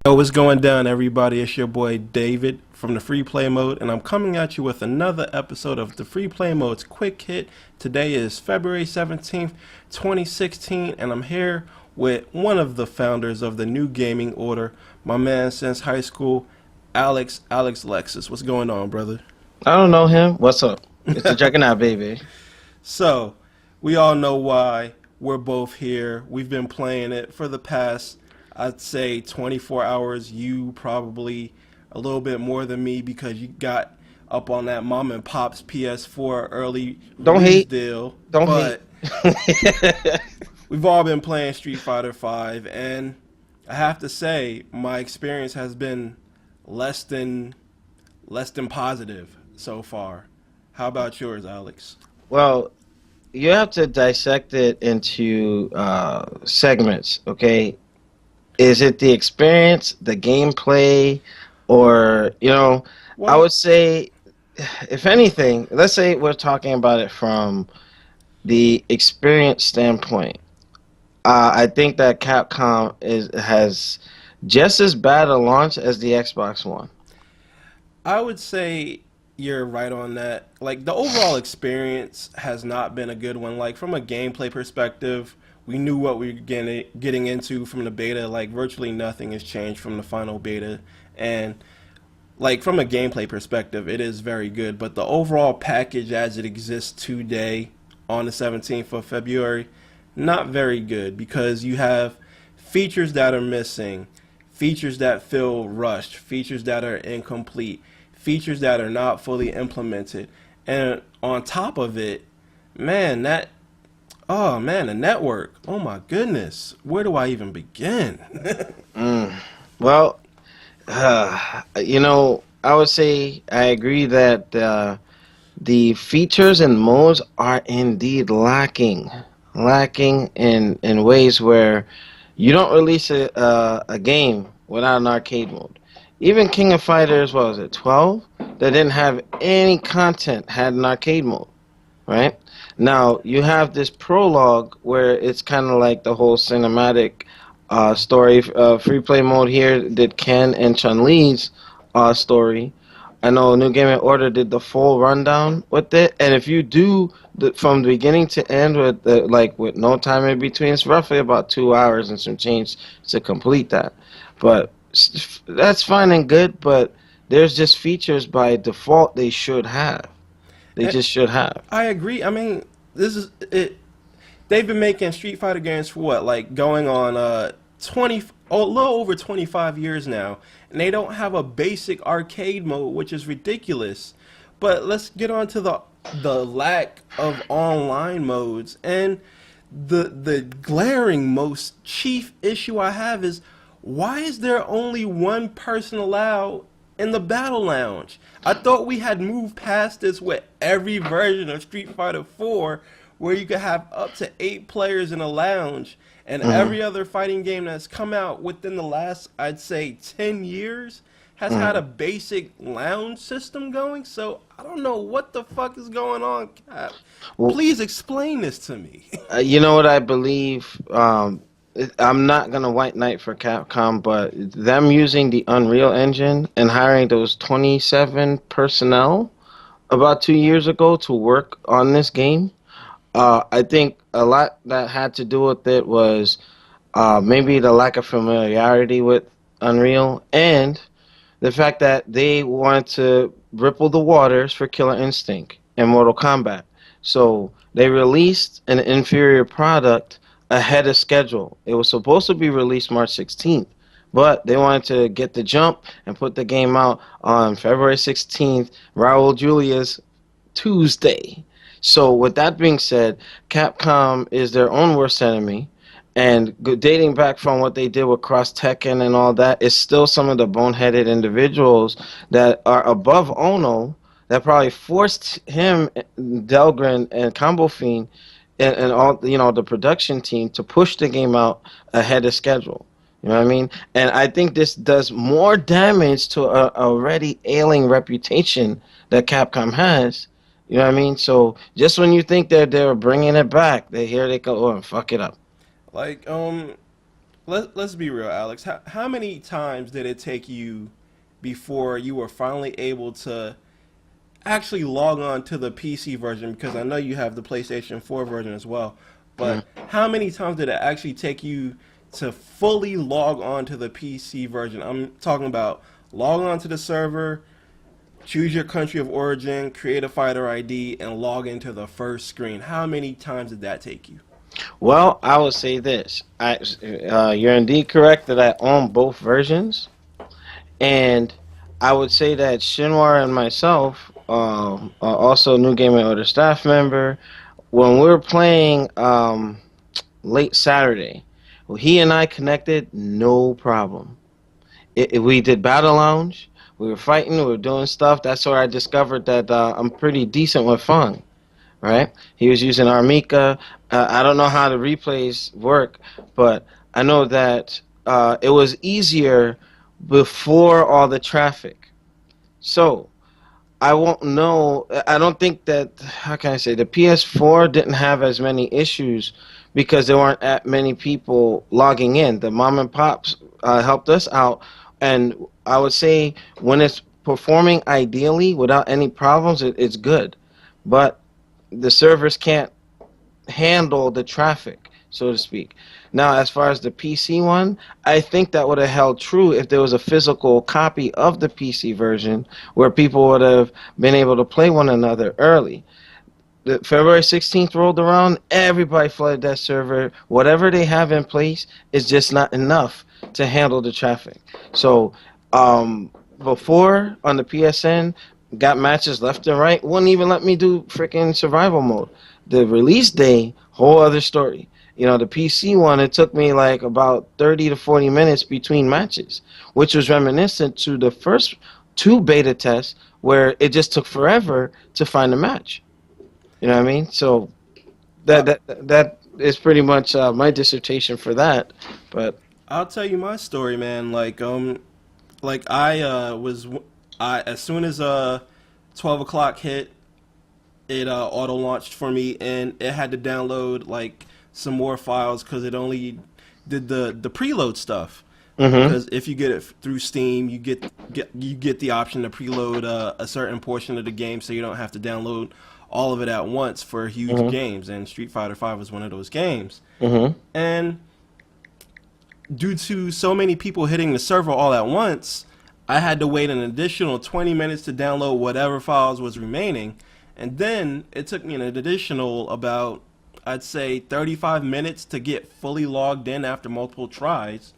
Yo, what's going down, everybody? It's your boy David from the Free Play Mode, and I'm coming at you with another episode of the Free Play Mode's Quick Hit. Today is February 17th, 2016, and I'm here with one of the founders of the New Gaming Order, my man since high school, Alex Lexus. What's going on, brother? I don't know him. What's up? It's the Juggernaut, baby. So, we all know why we're both here. We've been playing it for the past, I'd say, 24 hours. You probably a little bit more than me because you got up on that mom and pop's PS4 early Don't release hate. deal. Don't hate. But we've all been playing Street Fighter 5, and I have to say my experience has been less than less than positive so far. How about yours, Alex? Well, you have to dissect it into segments, okay? Is it the experience, the gameplay, or, I Well, would say, if anything, let's say we're talking about it from the experience standpoint. I think that Capcom has just as bad a launch as the Xbox One. I would say you're right on that. Like, the overall experience has not been a good one. Like, from a gameplay perspective, we knew what we were getting into from the beta. Like, virtually nothing has changed from the final beta. And, like, from a gameplay perspective, it is very good. But the overall package as it exists today on the 17th of February, not very good because you have features that are missing, features that feel rushed, features that are incomplete, features that are not fully implemented. And on top of it, man, oh man, the network. Oh my goodness. Where do I even begin? Mm. Well, I would say I agree that the features and modes are indeed lacking in ways where you don't release a game without an arcade mode. Even King of Fighters, what was it, 12? That didn't have any content had an arcade mode, right? Now you have this prologue where it's kind of like the whole cinematic story. Free play mode here did Ken and Chun Li's story. I know New Game and Order did the full rundown with it, and if you do from the beginning to end with with no time in between, it's roughly about 2 hours and some change to complete that. But that's fine and good. But there's just features by default they should have. They And just should have. I agree. I mean, this is it. They've been making Street Fighter games for what, like going on 20, a little over 25 years now, and they don't have a basic arcade mode, which is ridiculous. But let's get on to the lack of online modes, and the glaring most chief issue I have is why is there only one person allowed in the battle lounge? I thought we had moved past this with every version of Street Fighter 4 where you could have up to 8 players in a lounge, and Hmm. every other fighting game that's come out within the last, I'd say, 10 years has had a Hmm. basic lounge system going. So I don't know what the fuck is going on, Cap. Well, Please explain this to me. you know what I believe? I'm not gonna white knight for Capcom, but them using the Unreal Engine and hiring those 27 personnel about 2 years ago to work on this game, I think a lot that had to do with it was maybe the lack of familiarity with Unreal and the fact that they wanted to ripple the waters for Killer Instinct and Mortal Kombat. So they released an inferior product ahead of schedule. It was supposed to be released March 16th, but they wanted to get the jump and put the game out on February 16th, Raul Julia's Tuesday. So with that being said, Capcom is their own worst enemy. And dating back from what they did with Cross Tekken and all that, it's still some of the boneheaded individuals that are above Ono that probably forced him, Delgren, and Combo Fiend, and all the production team to push the game out ahead of schedule. You know what I mean? And I think this does more damage to a already ailing reputation that Capcom has. You know what I mean? So just when you think that they're bringing it back, here they go and fuck it up. Like, let's be real, Alex. How many times did it take you before you were finally able to actually log on to the PC version? Because I know you have the PlayStation 4 version as well. But how many times did it actually take you to fully log on to the PC version? I'm talking about log on to the server, choose your country of origin, create a fighter ID, and log into the first screen. How many times did that take you? Well, I would say this. You're indeed correct that I own both versions, and I would say that Shinwar and myself, also New Game and Order staff member, when we were playing late Saturday, he and I connected, no problem. We did Battle Lounge. We were fighting. We were doing stuff. That's where I discovered that I'm pretty decent with Fang. Right? He was using Armika. I don't know how the replays work, but I know that it was easier before all the traffic. So I won't know. I don't think that. How can I say the PS4 didn't have as many issues because there weren't that many people logging in. The mom and pops helped us out, and I would say when it's performing ideally without any problems, it's good. But the servers can't handle the traffic, so to speak. Now, as far as the PC one, I think that would have held true if there was a physical copy of the PC version where people would have been able to play one another early. The February 16th rolled around, everybody flooded that server. Whatever they have in place is just not enough to handle the traffic. So, before on the PSN, got matches left and right, wouldn't even let me do freaking survival mode. The release day, whole other story. You know, the PC one, it took me like about 30 to 40 minutes between matches, which was reminiscent to the first two beta tests where it just took forever to find a match. You know what I mean? So Uh, that is pretty much my dissertation for that. But I'll tell you my story, man. Like I was I as soon as 12 o'clock hit, it auto launched for me, and it had to download like some more files because it only did the preload stuff. mhm, Because if you get it through Steam, you get the option to preload a certain portion of the game, so you don't have to download all of it at once for huge mhm, games. And Street Fighter V was one of those games. mhm, And due to so many people hitting the server all at once, I had to wait an additional 20 minutes to download whatever files was remaining. And then it took me an additional about, I'd say, 35 minutes to get fully logged in after multiple tries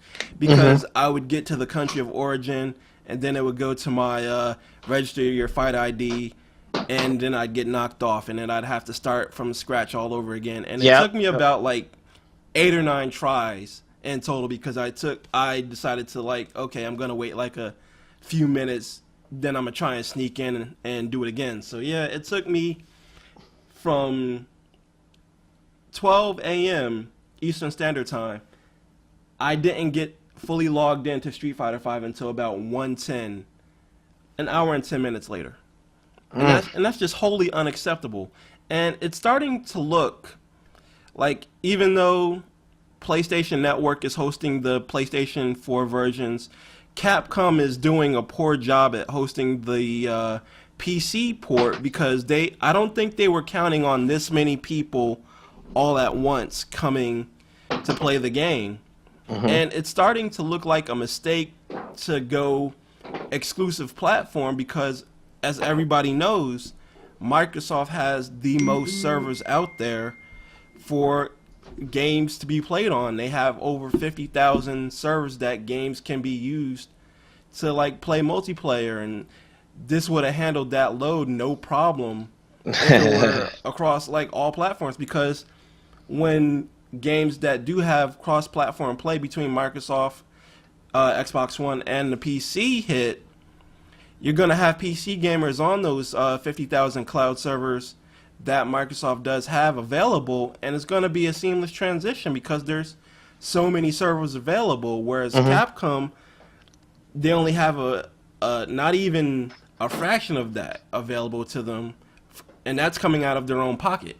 mhm. because I would get to the country of origin and then it would go to my register your fight ID, and then I'd get knocked off and then I'd have to start from scratch all over again. And it Yep. took me about like 8 or 9 tries in total because I decided to like, okay, I'm gonna wait like a few minutes, then I'm gonna try and sneak in and do it again. So yeah, it took me from 12 a.m. Eastern Standard Time. I didn't get fully logged into Street Fighter 5 until about 1:10, an hour and 10 minutes later. And Mm. that's just wholly unacceptable. And it's starting to look like, even though PlayStation Network is hosting the PlayStation 4 versions, Capcom is doing a poor job at hosting the PC port because I don't think they were counting on this many people all at once coming to play the game. Mhm. And it's starting to look like a mistake to go exclusive platform because, as everybody knows, Microsoft has the most servers out there for games to be played on. They have over 50,000 servers that games can be used to like play multiplayer, and this would have handled that load no problem if it were across like all platforms, because when games that do have cross-platform play between Microsoft, Xbox One, and the PC hit, you're gonna have PC gamers on those 50,000 cloud servers that Microsoft does have available, and it's gonna be a seamless transition because there's so many servers available. Whereas Mhm. Capcom, they only have a not even a fraction of that available to them, and that's coming out of their own pocket.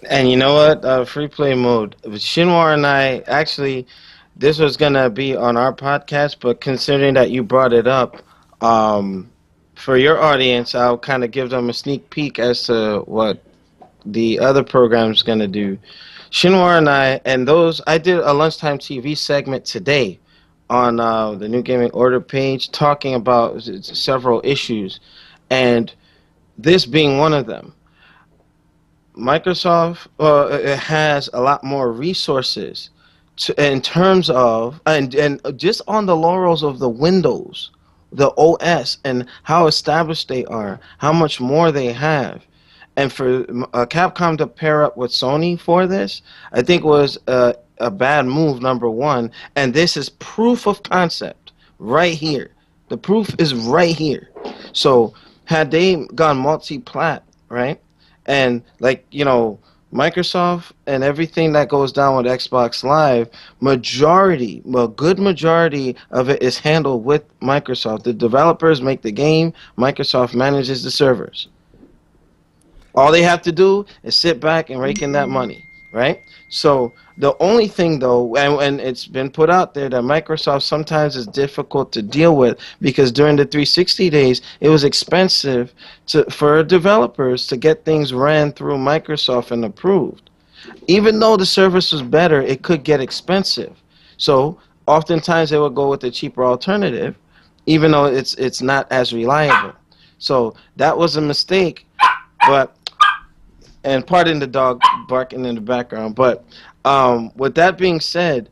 And you know what? Free play mode. Shinwar and I actually. this was gonna be on our podcast, but considering that you brought it up, um, for your audience, I'll kind of give them a sneak peek as to what the other program's gonna do. Shinwar and I did a lunchtime TV segment today on the New Gaming Order page, talking about several issues, and this being one of them. Microsoft it has a lot more resources in terms of and just on the laurels of the Windows, the OS, and how established they are, how much more they have, and for Capcom to pair up with Sony for this, I think was a bad move. Number one, and this is proof of concept right here. The proof is right here. So had they gone multi-plat, right? And like, Microsoft and everything that goes down with Xbox Live, good majority of it is handled with Microsoft. The developers make the game, Microsoft manages the servers. All they have to do is sit back and rake in that money, right? So the only thing though, and it's been put out there that Microsoft sometimes is difficult to deal with because during the 360 days, it was expensive for developers to get things ran through Microsoft and approved. Even though the service was better, it could get expensive. So oftentimes they would go with the cheaper alternative, even though it's not as reliable. So that was a mistake, but and pardon the dog barking in the background. But with that being said,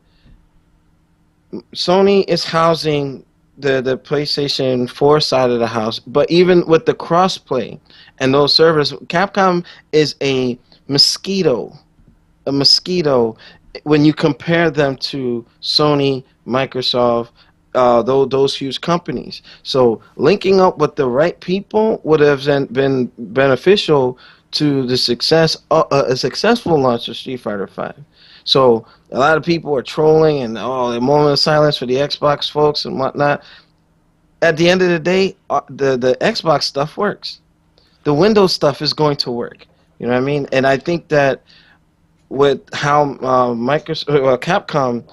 Sony is housing the PlayStation 4 side of the house, but even with the crossplay and those servers, Capcom is a mosquito when you compare them to Sony, Microsoft, those huge companies. So linking up with the right people would have been beneficial to the a successful launch of Street Fighter 5. So a lot of people are trolling and a moment of silence for the Xbox folks and whatnot. At the end of the day, the Xbox stuff works. The Windows stuff is going to work. You know what I mean? And I think that with how Capcom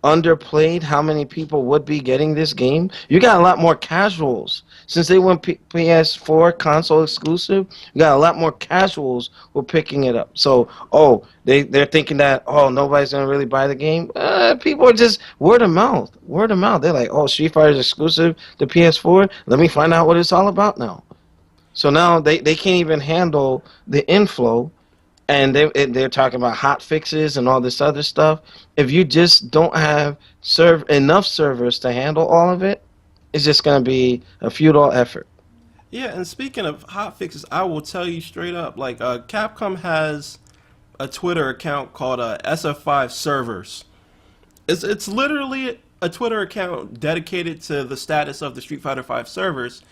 underplayed how many people would be getting this game. You got a lot more casuals. Since they went PS4 console exclusive, you got a lot more casuals who are picking it up. So, they're thinking that, nobody's going to really buy the game. People are just word of mouth. Word of mouth. They're like, Street Fighter is exclusive to PS4. Let me find out what it's all about now. So now they can't even handle the inflow, and they're talking about hot fixes and all this other stuff. If you just don't have enough servers to handle all of it, it's just going to be a futile effort. Yeah, and speaking of hot fixes, I will tell you straight up, like Capcom has a Twitter account called SF5 Servers. It's literally a Twitter account dedicated to the status of the Street Fighter 5 servers,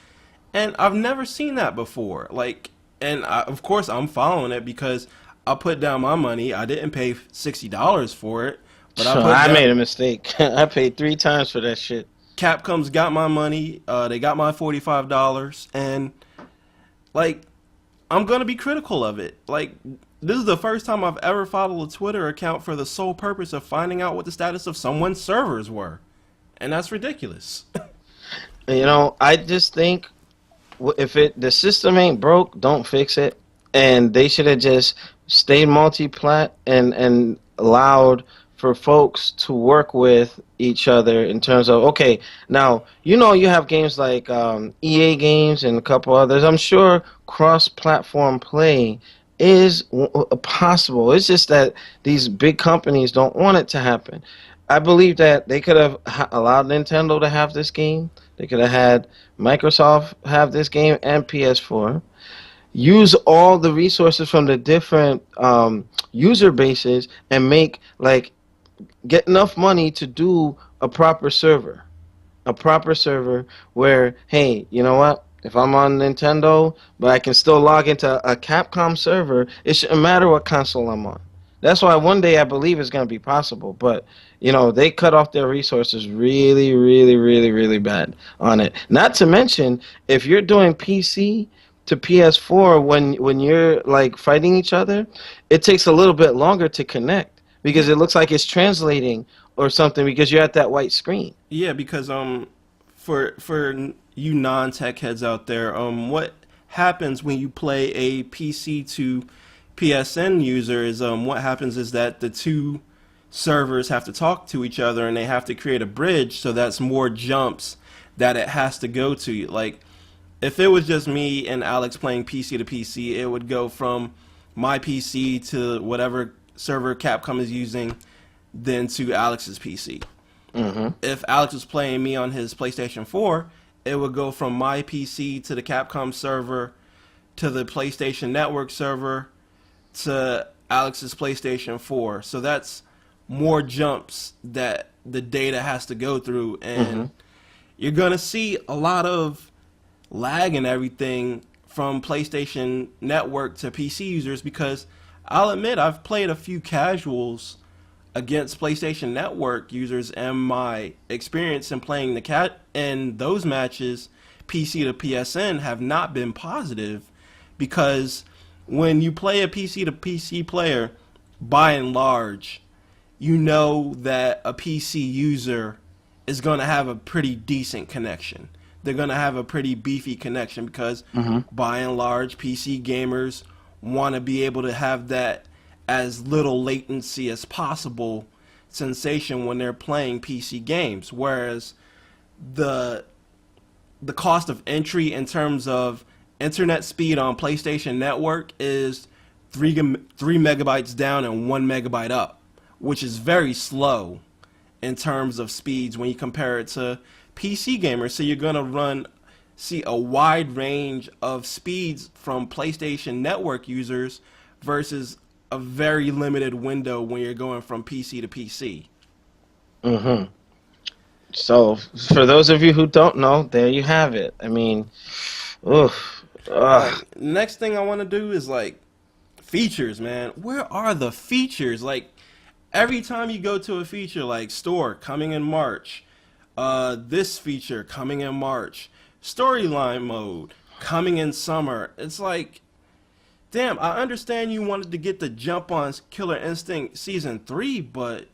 and I've never seen that before. Like, and of course I'm following it because I put down my money. I didn't pay $60 for it, but I So put I down. made a mistake. I paid 3 times for that shit. Capcom's got my money. They got my $45, and like I'm gonna be critical of it. Like this is the first time I've ever followed a Twitter account for the sole purpose of finding out what the status of someone's servers were, and that's ridiculous. I just think if the system ain't broke, don't fix it. And they should have just stayed multi-plat and allowed for folks to work with each other in terms of, okay, now you have games like EA games and a couple others. I'm sure cross-platform play is possible. It's just that these big companies don't want it to happen. I believe that they could have allowed Nintendo to have this game. They could have had Microsoft have this game and PS4. Use all the resources from the different user bases and get enough money to do a proper server where, hey, you know what? If I'm on Nintendo, but I can still log into a Capcom server, it shouldn't matter what console I'm on. That's why one day I believe it's going to be possible. But, they cut off their resources really, really, really, really bad on it. Not to mention, if you're doing PC to PS4 when you're like fighting each other, it takes a little bit longer to connect because it looks like it's translating or something because you're at that white screen. Yeah, because for you non-tech heads out there, what happens when you play a PC to PSN user is what happens is that the two servers have to talk to each other and they have to create a bridge, so that's more jumps that it has to go to. Like if it was just me and Alex playing PC to PC, it would go from my PC to whatever server Capcom is using, then to Alex's PC. Hmm. If Alex was playing me on his PlayStation 4, it would go from my PC to the Capcom server to the PlayStation Network server to Alex's PlayStation 4. So that's more jumps that the data has to go through, Hmm. and you're going to see a lot of lag and everything from PlayStation Network to PC users because I'll admit I've played a few casuals against PlayStation Network users, and my experience in playing the cat in those matches PC to PSN have not been positive because when you play a PC to PC player, by and large, you know that a PC user is going to have a pretty decent connection. They're going to have a pretty beefy connection because Hmm. by and large, PC gamers want to be able to have that as little latency as possible sensation when they're playing PC games. Whereas the the cost of entry in terms of internet speed on PlayStation Network is 3 megabytes down and 1 megabyte up, which is very slow in terms of speeds when you compare it to PC gamers. So you're gonna see a wide range of speeds from PlayStation Network users versus a very limited window when you're going from PC to PC. Hmm. So, for those of you who don't know, there you have it. I mean, oof, ugh. Next thing I want to do is like features, man. Where are the features? Like every time you go to a feature like store coming in March, this feature coming in March, storyline mode coming in summer. It's like, damn, I understand you wanted to get the jump on Killer Instinct season 3, but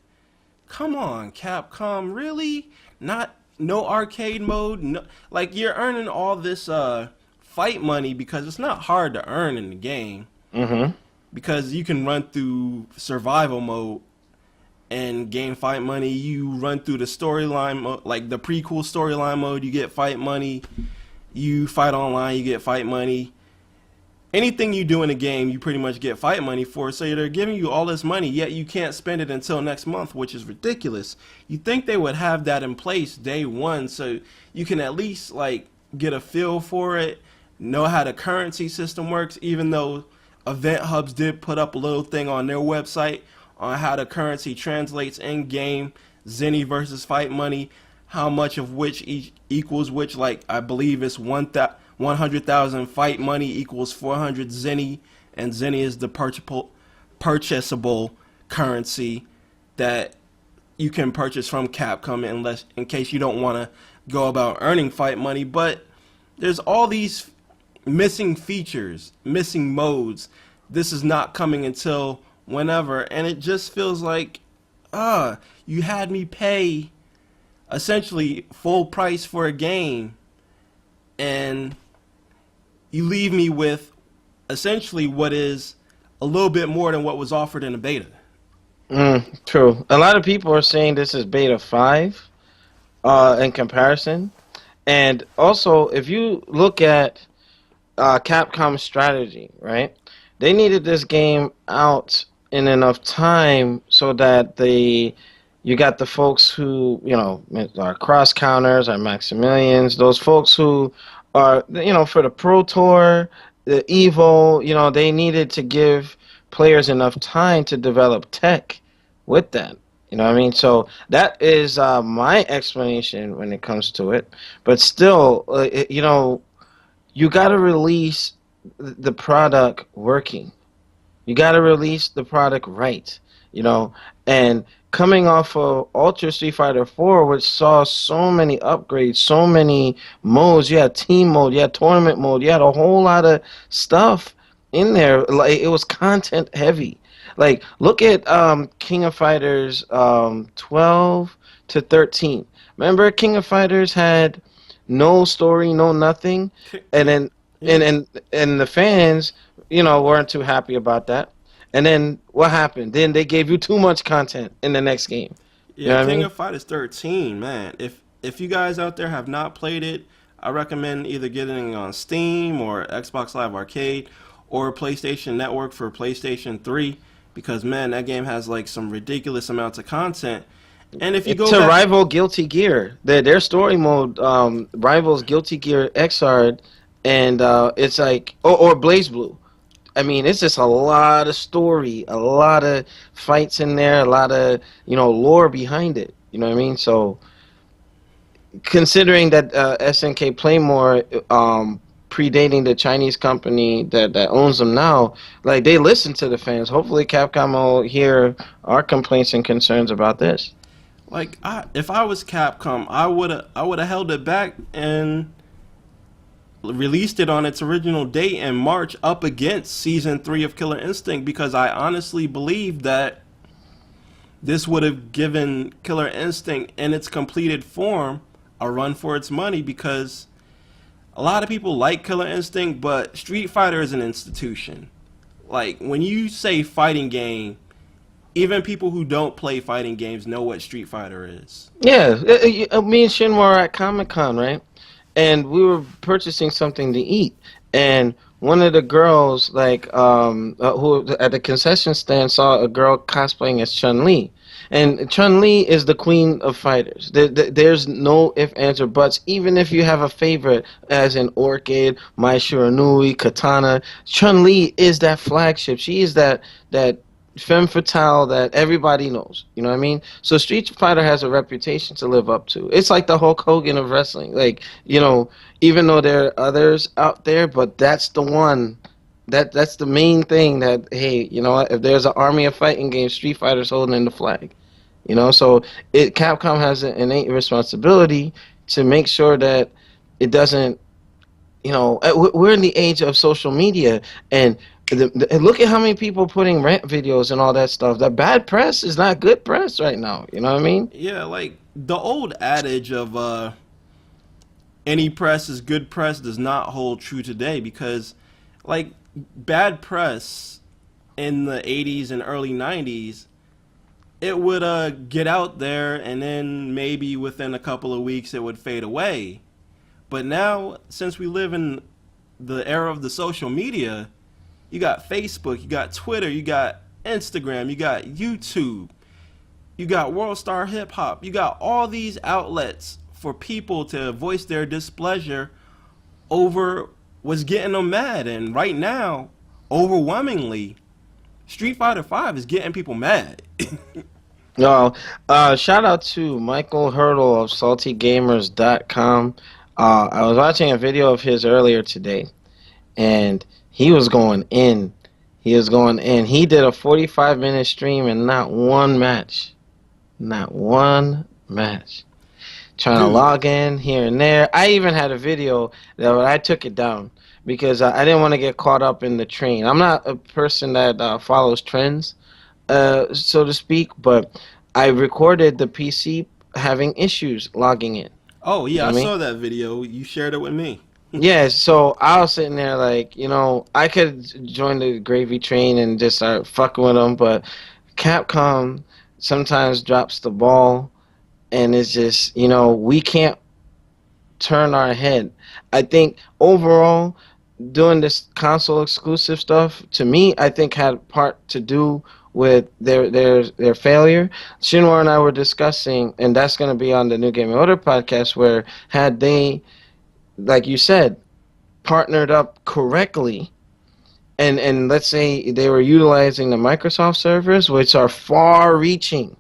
come on, Capcom, really? Not no arcade mode, no, like you're earning all this fight money because it's not hard to earn in the game Hmm. because you can run through survival mode and gain fight money. You run through the storyline mode, like the pre-cool storyline mode, you get fight money. You fight online, you get fight money. Anything you do in a game, you pretty much get fight money for. So they're giving you all this money, yet you can't spend it until next month, which is ridiculous. You think they would have that in place day one, so you can at least like get a feel for it, know how the currency system works. Even though Event Hubs did put up a little thing on their website on how the currency translates in game, Zenny versus fight money, how much of which each equals which. Like I believe it's 100,000 fight money equals 400 zenny, and zenny is the purchasable currency that you can purchase from Capcom unless in case you don't want to go about earning fight money. But there's all these missing features, missing modes. This is not coming until whenever, and it just feels like, you had me pay essentially full price for a game, and you leave me with essentially what is a little bit more than what was offered in the beta. True. A lot of people are saying this is beta 5 in comparison. And also, if you look at Capcom's strategy, right? They needed this game out in enough time so that you got the folks who, are cross counters, are Maximilians, those folks who are, for the Pro Tour, the Evo, they needed to give players enough time to develop tech with that. You know what I mean? So that is my explanation when it comes to it. But still, you got to release the product working. You got to release the product right, you know. And coming off of Ultra Street Fighter 4, which saw so many upgrades, so many modes. You had team mode, you had tournament mode, you had a whole lot of stuff in there. Like it was content heavy. Like, look at King of Fighters 12 to 13. Remember, King of Fighters had no story, no nothing, and then Yeah, and the fans, weren't too happy about that. And then what happened? Then they gave you too much content in the next game. You yeah. know what I King mean? of Fighters 13, man. If you guys out there have not played it, I recommend either getting it on Steam or Xbox Live Arcade or PlayStation Network for PlayStation 3 because man, that game has like some ridiculous amounts of content. And if you go To back, rival Guilty Gear, their story mode rivals Guilty Gear Xrd, and it's like or Blaze Blue. I mean, it's just a lot of story, a lot of fights in there, a lot of lore behind it. You know what I mean? So considering that SNK Playmore predating the Chinese company that owns them now, like they listen to the fans. Hopefully, Capcom will hear our complaints and concerns about this. if I was Capcom, I would have held it back and released it on its original date in March up against season 3 of Killer Instinct because I honestly believe that this would have given Killer Instinct in its completed form a run for its money because a lot of people like Killer Instinct, but Street Fighter is an institution. Like when you say fighting game, even people who don't play fighting games know what Street Fighter is. Yeah, me and Shin were at Comic Con, right? And we were purchasing something to eat, and one of the girls, like, who at the concession stand, saw a girl cosplaying as Chun Li, and Chun Li is the queen of fighters. There's no ifs, ands, or buts. Even if you have a favorite, as in Orchid, Mai Shiranui, Katana, Chun Li is that flagship. She is that femme fatale that everybody knows. You know what I mean? So Street Fighter has a reputation to live up to. It's like the Hulk Hogan of wrestling. Like, even though there are others out there, but that's the one. That's the main thing that, hey, you know what? If there's an army of fighting games, Street Fighter's holding in the flag. So Capcom has an innate responsibility to make sure that it doesn't, we're in the age of social media, and look at how many people putting rant videos and all that stuff. The bad press is not good press right now. You know what I mean? Yeah, like the old adage of any press is good press does not hold true today because like bad press in the 80s and early 90s it would get out there and then maybe within a couple of weeks it would fade away. But now since we live in the era of the social media, you got Facebook, you got Twitter, you got Instagram, you got YouTube, you got World Star Hip Hop, you got all these outlets for people to voice their displeasure over what's getting them mad. And right now, overwhelmingly, Street Fighter 5 is getting people mad. No, shout out to Michael Hurdle of SaltyGamers.com. I was watching a video of his earlier today, and he was going in. He was going in. He did a 45-minute stream and not one match. Not one match. Trying to Dude, log in here and there. I even had a video that I took it down because I didn't want to get caught up in the train. I'm not a person that follows trends, so to speak, but I recorded the PC having issues logging in. oh You know yeah, I what I mean? saw that video. You shared it with me. Yeah, so I was sitting there like, I could join the gravy train and just start fucking with them, but Capcom sometimes drops the ball, and it's just, we can't turn our head. I think overall, doing this console exclusive stuff, to me, I think had part to do with their failure. Shinwar and I were discussing, and that's going to be on the New Game Order podcast, where had they, like you said, partnered up correctly, and let's say they were utilizing the Microsoft servers, which are far reaching,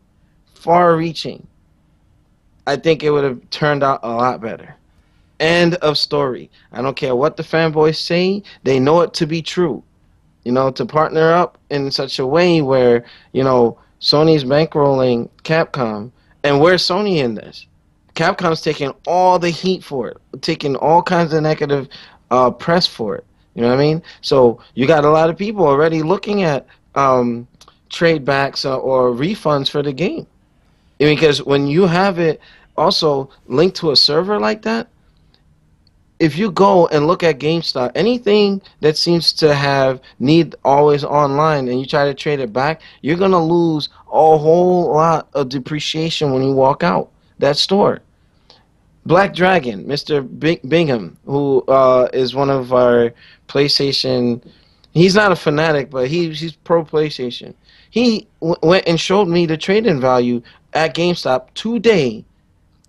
I think it would have turned out a lot better. End of story. I don't care what the fanboys say, they know it to be true. To partner up in such a way where, Sony's bankrolling Capcom, and where's Sony in this? Capcom's taking all the heat for it, taking all kinds of negative press for it. You know what I mean? So you got a lot of people already looking at trade backs or refunds for the game. I mean, because when you have it also linked to a server like that, if you go and look at GameStop, anything that seems to have need always online and you try to trade it back, you're gonna lose a whole lot of depreciation when you walk out that store. Black Dragon, Mr. Bingham, who is one of our PlayStation. He's not a fanatic, but he's pro PlayStation. He went and showed me the trade-in value at GameStop today.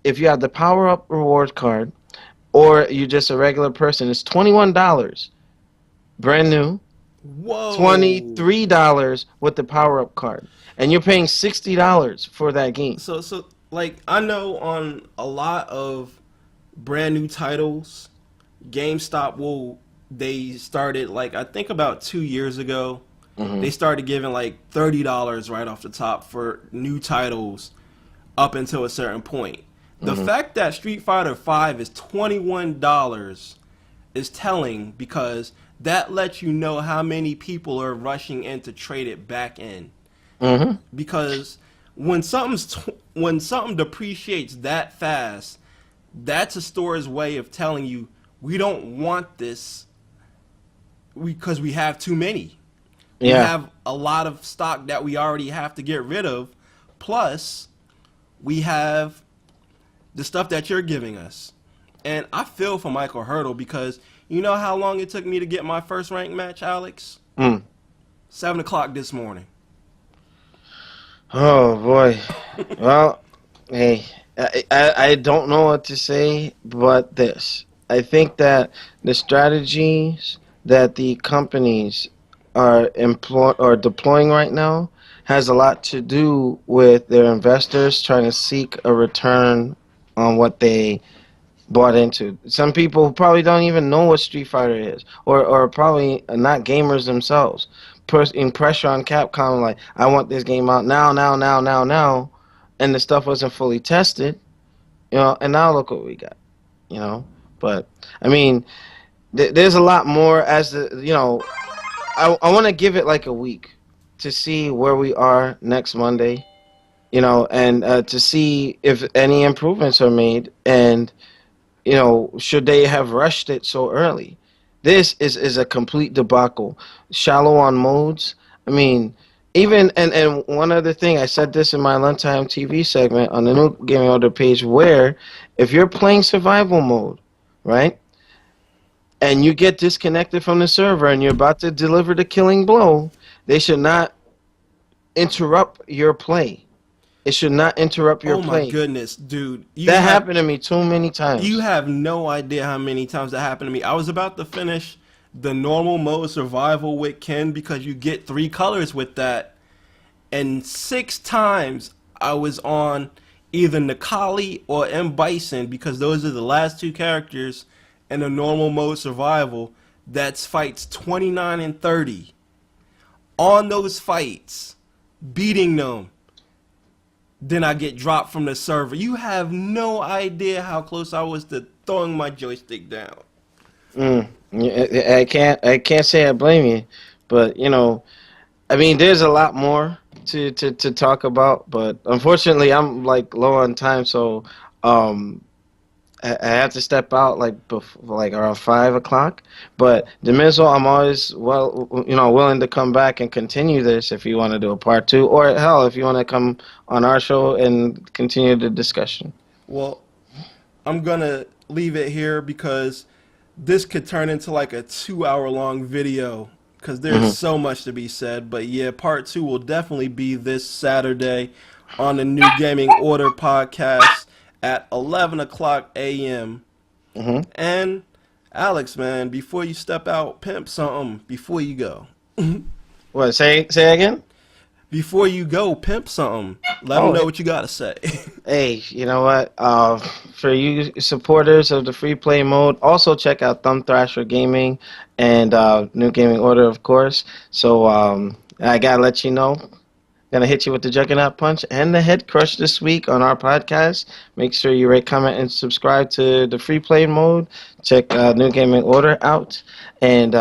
If you have the Power Up Rewards card or you're just a regular person, it's $21, brand new. Whoa. $23 with the Power Up card, and you're paying $60 for that game. So like I know on a lot of brand new titles, GameStop will they started like I think about 2 years ago. Hmm. They started giving like $30 right off the top for new titles up until a certain point. The Hmm. fact that Street Fighter V is $21 is telling because that lets you know how many people are rushing in to trade it back in. Hmm. Because when something depreciates that fast, that's a store's way of telling you we don't want this because we have too many. We Yeah. have a lot of stock that we already have to get rid of. Plus, we have the stuff that you're giving us. And I feel for Michael Hurdle because you know how long it took me to get my first rank match, Alex? Mm. 7 o'clock this morning. Oh boy. Well, hey, I don't know what to say, but this. I think that the strategies that the companies are deploying right now has a lot to do with their investors trying to seek a return on what they bought into. Some people probably don't even know what Street Fighter is, or probably not gamers themselves. In pressure on Capcom, like I want this game out now, now, now, now, now, and the stuff wasn't fully tested, And now look what we got, you know. But I mean, there's a lot more as the. I want to give it like a week to see where we are next Monday, and to see if any improvements are made and should they have rushed it so early? This is a complete debacle. Shallow on modes. I mean, even and one other thing, I said this in my lunchtime TV segment on the new Gaming Order page, where if you're playing survival mode, right, and you get disconnected from the server and you're about to deliver the killing blow, they should not interrupt your play. It should not interrupt your Oh my play. goodness, dude. That happened to me too many You times. have no idea how many times that happened to me. I was about to finish the normal mode survival with Ken because you get 3 colors with that, and 6 times I was on either Nikali or M Bison because those are the last 2 characters in the normal mode survival. That's fights 29 and 30. On those fights, beating them, then I get dropped from the server. You have no idea how close I was to throwing my joystick down. Mm. Yeah, I can't say I blame you, but I mean, there's a lot more to talk about, but unfortunately, I'm like low on time, so um, I have to step out like around 5 o'clock. But Demiso, I'm always willing to come back and continue this if you want to do a part two, or hell, if you want to come on our show and continue the discussion. Well, I'm gonna leave it here because this could turn into like a 2 hour long video because there's Hmm. so much to be said. But yeah, part two will definitely be this Saturday on the New Gaming Order podcast at 11 o'clock a.m. Hmm. And Alex, man, before you step out, pimp something before you go. What? Say again? Before you go, pimp something. Let them Oh, know what you gotta say. hey, you know what? For you supporters of the free play mode, also check out Thumb Thrasher Gaming and New Gaming Order, of course. So I gotta let you know. Gonna hit you with the Juggernaut Punch and the Head Crush this week on our podcast. Make sure you rate, comment, and subscribe to the free play mode. Check New Gaming Order out, and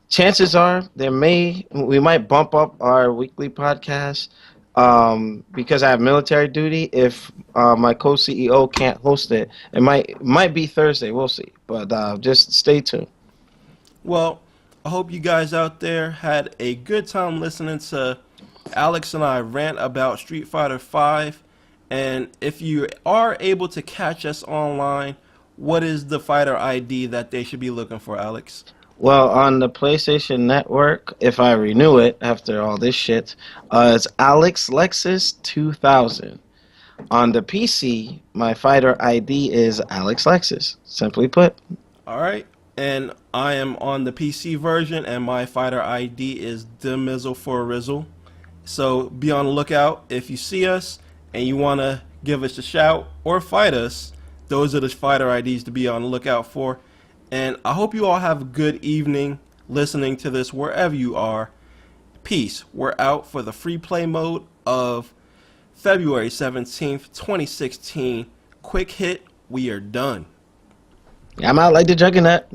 chances are we might bump up our weekly podcast because I have military duty. If my co-CEO can't host it, it might be Thursday. We'll see, but just stay tuned. Well, I hope you guys out there had a good time listening to Alex and I rant about Street Fighter 5. And if you are able to catch us online, what is the fighter ID that they should be looking for, Alex? Well, on the PlayStation Network, if I renew it after all this shit, it's Alex Lexus 2000. On the PC, my fighter ID is Alex Lexus. Simply put. All right. And I am on the PC version, and my fighter ID is Demizzle for Rizzle. So be on the lookout. If you see us and you want to give us a shout or fight us, those are the fighter IDs to be on the lookout for. And I hope you all have a good evening listening to this wherever you are. Peace. We're out for the free play mode of February 17th, 2016. Quick hit. We are done. I'm out like the juggernaut.